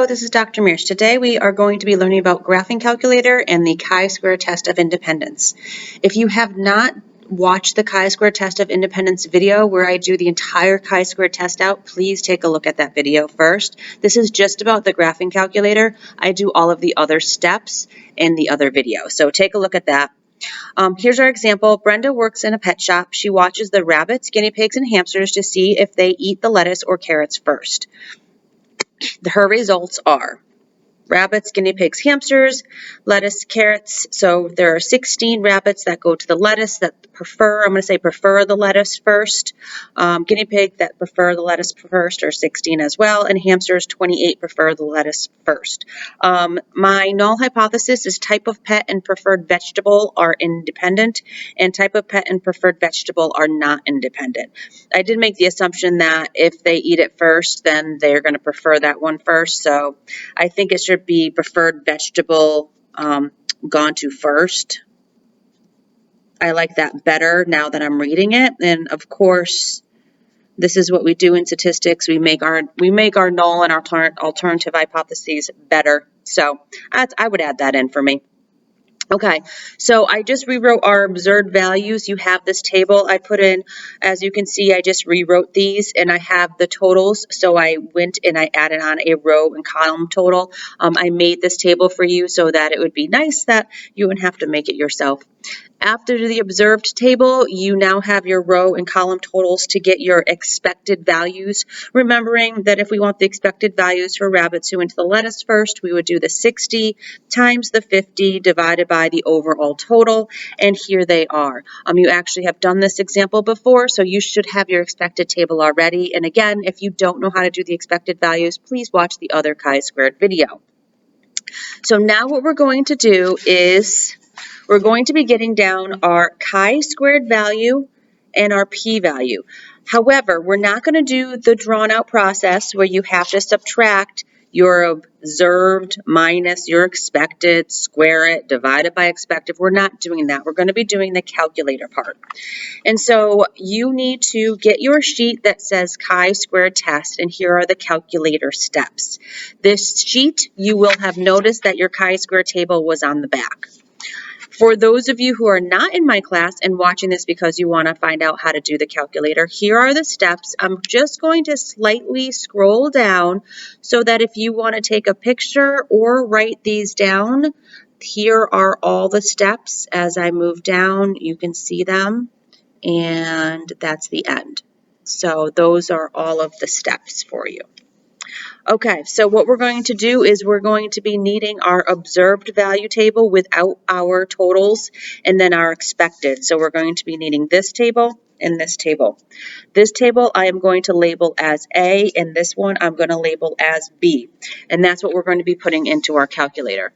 this is Dr. Mears. Today we are going to be learning about graphing calculator and the chi-square test of independence. If you have not watched the chi-square test of independence video where I do the entire chi-square test out, please take a look at that video first. This is just about the graphing calculator. I do all of the other steps in the other video, so take a look at that. Here's our example. Brenda works in a pet shop. She watches the rabbits, guinea pigs, and hamsters to see if they eat the lettuce or carrots first. Her results are rabbits, guinea pigs, hamsters, lettuce, carrots. So there are 16 rabbits that go to the lettuce that prefer the lettuce first. Guinea pig that prefer the lettuce first are 16 as well, and hamsters, 28, prefer the lettuce first. My null hypothesis is type of pet and preferred vegetable are independent, and type of pet and preferred vegetable are not independent. I did make the assumption that if they eat it first, then they're going to prefer that one first, so I think it should be preferred vegetable gone to first. I like that better now that I'm reading it. And of course, this is what we do in statistics. We make our null and our alternative hypotheses better. So I would add that in for me. Okay, so I just rewrote our observed values. You have this table I put in. As you can see, I just rewrote these and I have the totals. So I went and I added on a row and column total. I made this table for you so that it would be nice that you wouldn't have to make it yourself. After the observed table, you now have your row and column totals to get your expected values. Remembering that if we want the expected values for rabbits who went to the lettuce first, we would do the 60 times the 50 divided by the overall total, and here they are. You actually have done this example before, so you should have your expected table already. And again, if you don't know how to do the expected values, please watch the other chi-squared video. So now what we're going to do is we're going to be getting down our chi-squared value and our p-value. However, we're not going to do the drawn-out process where you have to subtract your observed minus your expected, square it, divided by expected. We're not doing that. We're going to be doing the calculator part. And so you need to get your sheet that says chi-square test, and here are the calculator steps. This sheet, you will have noticed that your chi-square table was on the back. For those of you who are not in my class and watching this because you want to find out how to do the calculator, here are the steps. I'm just going to slightly scroll down so that if you want to take a picture or write these down, here are all the steps. As I move down, you can see them, and that's the end. So those are all of the steps for you. Okay, so what we're going to do is we're going to be needing our observed value table without our totals and then our expected. So we're going to be needing this table and this table. This table I am going to label as A, and this one I'm going to label as B. And that's what we're going to be putting into our calculator.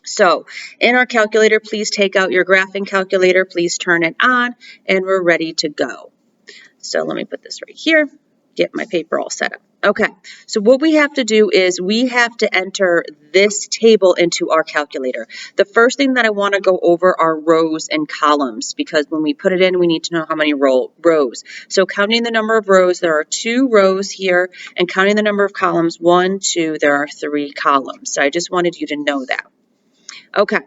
So in our calculator, please take out your graphing calculator, please turn it on, and we're ready to go. So let me put this right here, get my paper all set up. Okay, so what we have to do is we have to enter this table into our calculator. The first thing that I want to go over are rows and columns, because when we put it in, we need to know how many rows. So counting the number of rows, there are 2 rows here, and counting the number of columns, 1, 2, there are 3 columns. So I just wanted you to know that. Okay.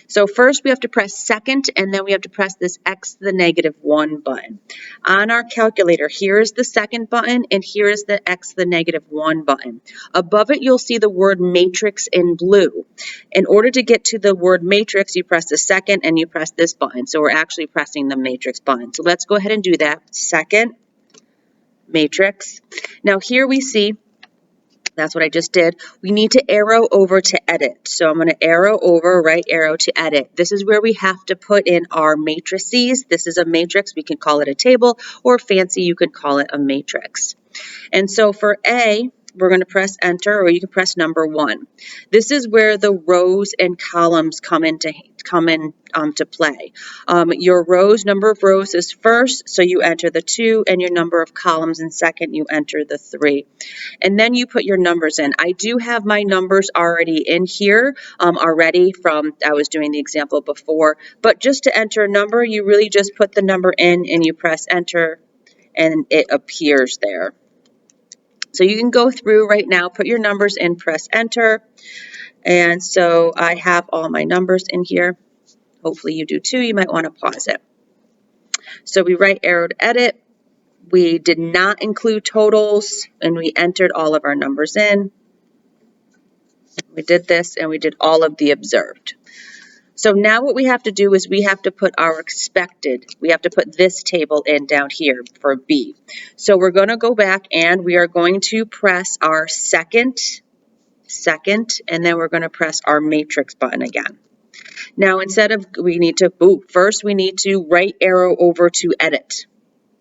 So first we have to press second, and then we have to press this x to the -1 button. On our calculator, here is the second button, and here is the x to the -1 button. Above it, you'll see the word matrix in blue. In order to get to the word matrix, you press the second and you press this button. So we're actually pressing the matrix button. So let's go ahead and do that. Second, matrix. Now here we see, that's what I just did. We need to arrow over to edit. So I'm going to arrow over, right arrow to edit. This is where we have to put in our matrices. This is a matrix. We can call it a table, or fancy, you could call it a matrix. And so for A, we're going to press enter, or you can press number 1. This is where the rows and columns come into play. Your rows, number of rows is first, so you enter the 2, and your number of columns in second, you enter the 3. And then you put your numbers in. I do have my numbers already in here already from, I was doing the example before, but just to enter a number, you really just put the number in and you press enter, and it appears there. So you can go through right now, put your numbers in, press enter. And so I have all my numbers in here. Hopefully you do too. You might want to pause it. So we right arrowed edit. We did not include totals, and we entered all of our numbers in. We did this, and we did all of the observed. So now what we have to do is we have to put our expected. We have to put this table in down here for B. So we're going to go back, and we are going to press our second, and then we're going to press our matrix button again. Now instead of, first we need to right arrow over to edit,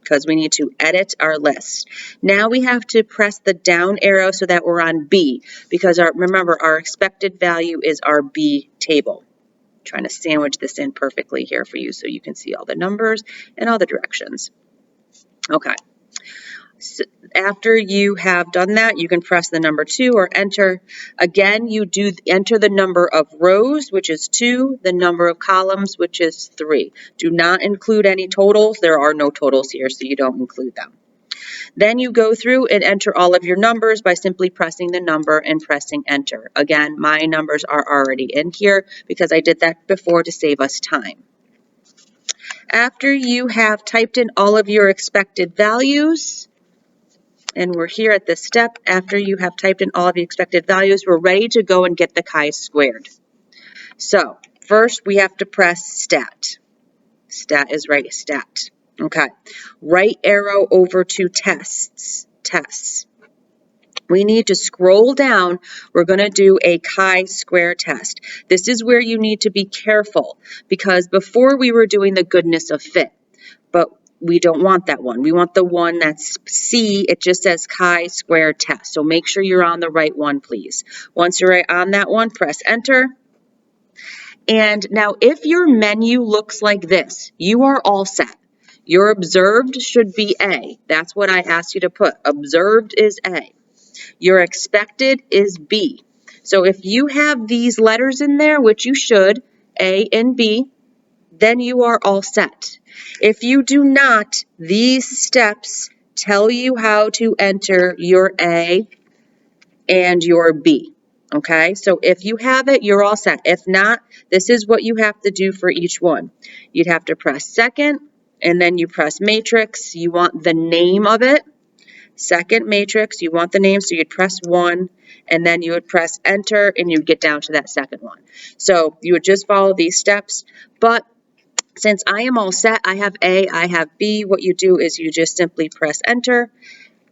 because we need to edit our list. Now we have to press the down arrow so that we're on B, because remember our expected value is our B table. I'm trying to sandwich this in perfectly here for you so you can see all the numbers and all the directions. Okay. So after you have done that, you can press the number 2 or enter. Again, you do enter the number of rows, which is 2, the number of columns, which is 3. Do not include any totals. There are no totals here, so you don't include them. Then you go through and enter all of your numbers by simply pressing the number and pressing enter. Again, my numbers are already in here because I did that before to save us time. After you have typed in all of your expected values, and we're here at this step, after you have typed in all of the expected values, we're ready to go and get the chi-squared. So first we have to press stat. Stat is right, stat. Okay. Right arrow over to tests. Tests. We need to scroll down. We're going to do a chi-square test. This is where you need to be careful because before we were doing the goodness of fit, but we don't want that one. We want the one that's C. It just says chi-square test. So make sure you're on the right one, please. Once you're on that one, press enter. And now if your menu looks like this, you are all set. Your observed should be A. That's what I asked you to put. Observed is A. Your expected is B. So if you have these letters in there, which you should, A and B, then you are all set. If you do not, these steps tell you how to enter your A and your B. Okay, so if you have it, you're all set. If not, this is what you have to do for each one. You'd have to press second, and then you press matrix. You want the name of it. Second matrix, you want the name, so you'd press 1, and then you would press enter, and you'd get down to that second one. So you would just follow these steps, but since I am all set, I have A, I have B, what you do is you just simply press enter,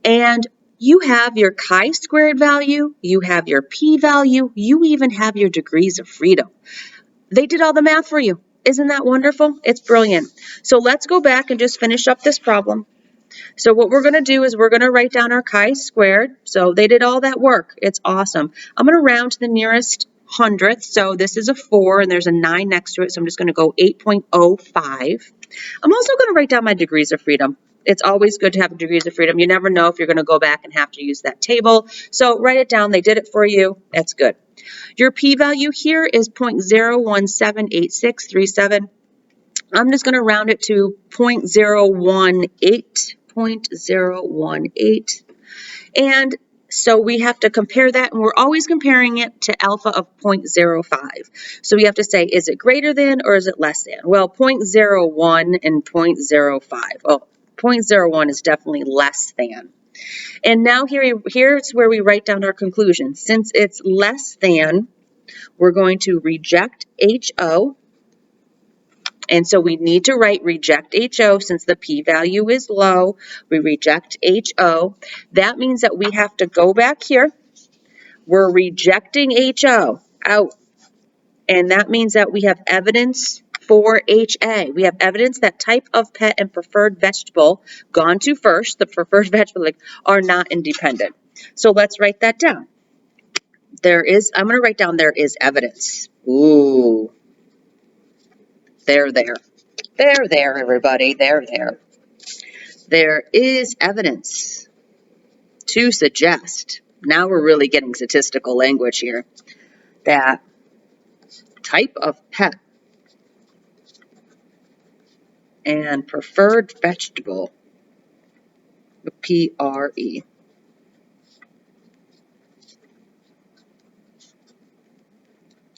and you have your chi-squared value, you have your p-value, you even have your degrees of freedom. They did all the math for you. Isn't that wonderful? It's brilliant. So let's go back and just finish up this problem. So what we're going to do is we're going to write down our chi-squared. So they did all that work. It's awesome. I'm going to round to the nearest hundredth. So this is a 4 and there's a 9 next to it. So I'm just going to go 8.05. I'm also going to write down my degrees of freedom. It's always good to have degrees of freedom. You never know if you're going to go back and have to use that table. So write it down. They did it for you. That's good. Your p-value here is 0.0178637. I'm just going to round it to 0.018. And so we have to compare that, and we're always comparing it to alpha of 0.05. So we have to say, is it greater than or is it less than? Well, 0.01 and 0.05. Well, 0.01 is definitely less than. And now here's where we write down our conclusion. Since it's less than, we're going to reject HO. And so we need to write reject HO since the p-value is low. We reject HO. That means that we have to go back here. We're rejecting HO out. And that means that we have evidence for HA. We have evidence that type of pet and preferred vegetable gone to first, the preferred vegetable, are not independent. So let's write that down. I'm going to write down there is evidence. Ooh. There. There, everybody. There. There is evidence to suggest, now we're really getting statistical language here, that type of pet and preferred vegetable, PRE,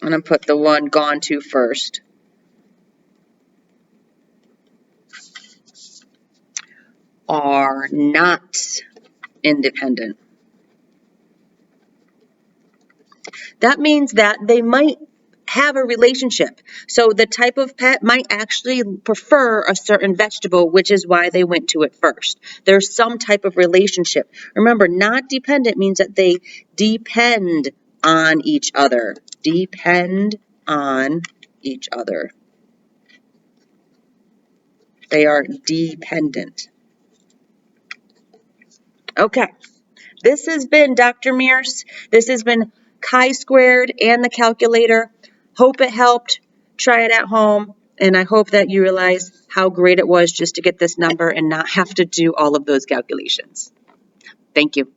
I'm going to put the one gone to first. Are not independent. That means that they might have a relationship. So the type of pet might actually prefer a certain vegetable, which is why they went to it first. There's some type of relationship. Remember, not dependent means that they depend on each other. Depend on each other. They are dependent. Okay. This has been Dr. Mears. This has been chi-squared and the calculator. Hope it helped. Try it at home. And I hope that you realize how great it was just to get this number and not have to do all of those calculations. Thank you.